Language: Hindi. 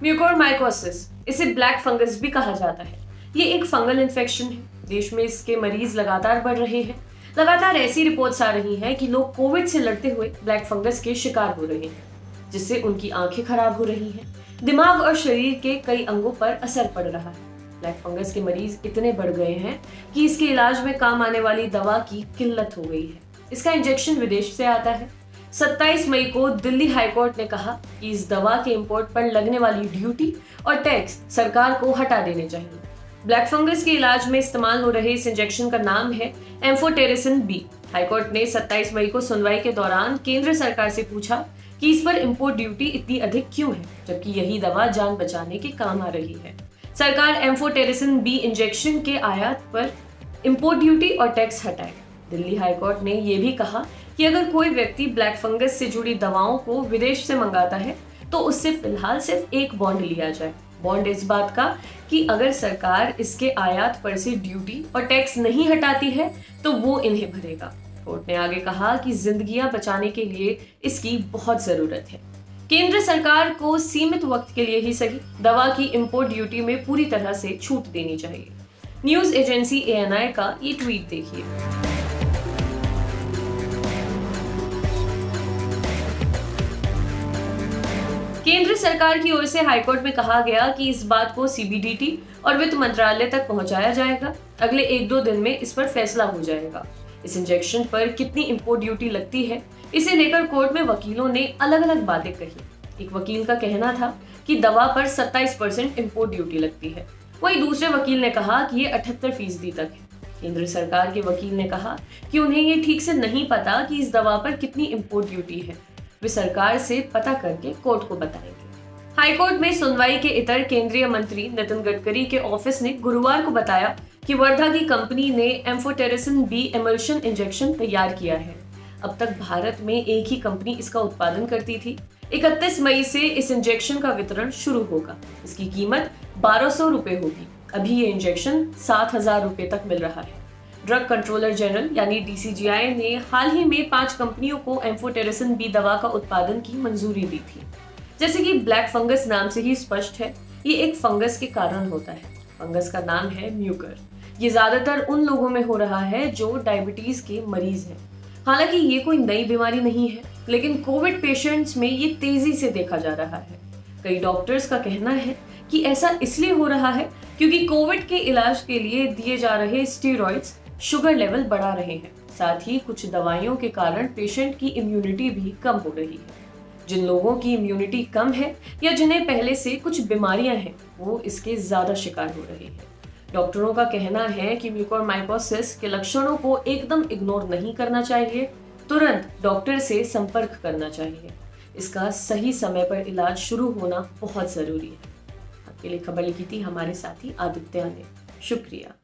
म्यूकोरमाइकोसिस, इसे ब्लैक फंगस भी कहा जाता है। ये एक फंगल इन्फेक्शन है। देश में इसके मरीज लगातार बढ़ रहे हैं। लगातार ऐसी रिपोर्ट्स आ रही हैं कि लोग कोविड से लड़ते हुए ब्लैक फंगस के शिकार हो रहे हैं, जिससे उनकी आंखें खराब हो रही हैं, दिमाग और शरीर के कई अंगों पर असर पड़ रहा है। ब्लैक फंगस के मरीज इतने बढ़ गए हैं कि इसके इलाज में काम आने वाली दवा की किल्लत हो गई है। इसका इंजेक्शन विदेश से आता है। 27 मई को दिल्ली हाईकोर्ट ने कहा कि इस दवा के इंपोर्ट पर लगने वाली ड्यूटी और टैक्स सरकार को हटा देने चाहिए। ब्लैक फंगस के इलाज में इस्तेमाल हो रहे इस इंजेक्शन का नाम है एम्फोटेरिसिन बी। हाईकोर्ट ने 27 मई को सुनवाई के दौरान केंद्र सरकार से पूछा कि इस पर इंपोर्ट ड्यूटी इतनी अधिक क्यों है, जबकि यही दवा जान बचाने के काम आ रही है। सरकार एम्फोटेरिसिन बी इंजेक्शन के आयात पर इंपोर्ट ड्यूटी और टैक्स हटाए। दिल्ली हाईकोर्ट ने यह भी कहा कि अगर कोई व्यक्ति ब्लैक फंगस से जुड़ी दवाओं को विदेश से मंगाता है तो उससे फिलहाल सिर्फ एक बॉन्ड लिया जाए। बॉन्ड इस बात का कि अगर सरकार इसके आयात पर से ड्यूटी और टैक्स नहीं हटाती है तो वो इन्हें भरेगा। कोर्ट ने आगे कहा कि जिंदगियां बचाने के लिए इसकी बहुत जरूरत है। केंद्र सरकार को सीमित वक्त के लिए ही सही दवा की इंपोर्ट ड्यूटी में पूरी तरह से छूट देनी चाहिए। न्यूज एजेंसी ANI का ये ट्वीट देखिए। केंद्र सरकार की ओर से हाईकोर्ट में कहा गया कि इस बात को CBDT और वित्त मंत्रालय तक पहुंचाया जाएगा। अगले 1-2 दिन में इस पर फैसला हो जाएगा। इस इंजेक्शन पर कितनी इंपोर्ट ड्यूटी लगती है, इसे लेकर कोर्ट में वकीलों ने अलग अलग बातें कही। एक वकील का कहना था कि दवा पर 27% इंपोर्ट ड्यूटी लगती है। वहीं दूसरे वकील ने कहा कि ये 78% तक है। केंद्र सरकार के वकील ने कहा कि उन्हें ये ठीक से नहीं पता कि इस दवा पर कितनी इंपोर्ट ड्यूटी है। वे सरकार से पता करके कोर्ट को बताएंगे। हाईकोर्ट में सुनवाई के इतर केंद्रीय मंत्री नितिन गडकरी के ऑफिस ने गुरुवार को बताया कि वर्धा की कंपनी ने एम्फोटेरिसिन बी एमल्शन इंजेक्शन तैयार किया है। अब तक भारत में एक ही कंपनी इसका उत्पादन करती थी। 31 मई से इस इंजेक्शन का वितरण शुरू होगा। इसकी कीमत 1200 रुपए होगी। अभी ये इंजेक्शन 7000 रुपए तक मिल रहा है। ड्रग कंट्रोलर जनरल यानी DCGI ने हाल ही में 5 कंपनियों को एम्फोटेरिसिन बी दवा का उत्पादन की मंजूरी दी थी। जैसे कि ब्लैक फंगस नाम से ही स्पष्ट है, ये एक फंगस के कारण होता है। फंगस का नाम है म्यूकर। ये ज्यादातर उन लोगों में हो रहा है जो डायबिटीज के मरीज हैं। हालांकि ये कोई नई बीमारी नहीं है, लेकिन कोविड पेशेंट्स में ये तेजी से देखा जा रहा है। कई डॉक्टर्स का कहना है कि ऐसा इसलिए हो रहा है क्योंकि कोविड के इलाज के लिए दिए जा रहे स्टेरॉइड्स शुगर लेवल बढ़ा रहे हैं। साथ ही कुछ दवाइयों के कारण पेशेंट की इम्यूनिटी भी कम हो रही है। जिन लोगों की इम्यूनिटी कम है या जिन्हें पहले से कुछ बीमारियां हैं, वो इसके ज्यादा शिकार हो रहे हैं। डॉक्टरों का कहना है कि म्यूकोरमाइकोसिस के लक्षणों को एकदम इग्नोर नहीं करना चाहिए, तुरंत डॉक्टर से संपर्क करना चाहिए। इसका सही समय पर इलाज शुरू होना बहुत जरूरी है। आपके लिए खबर लिखी थी हमारे साथी आदित्य ने। शुक्रिया।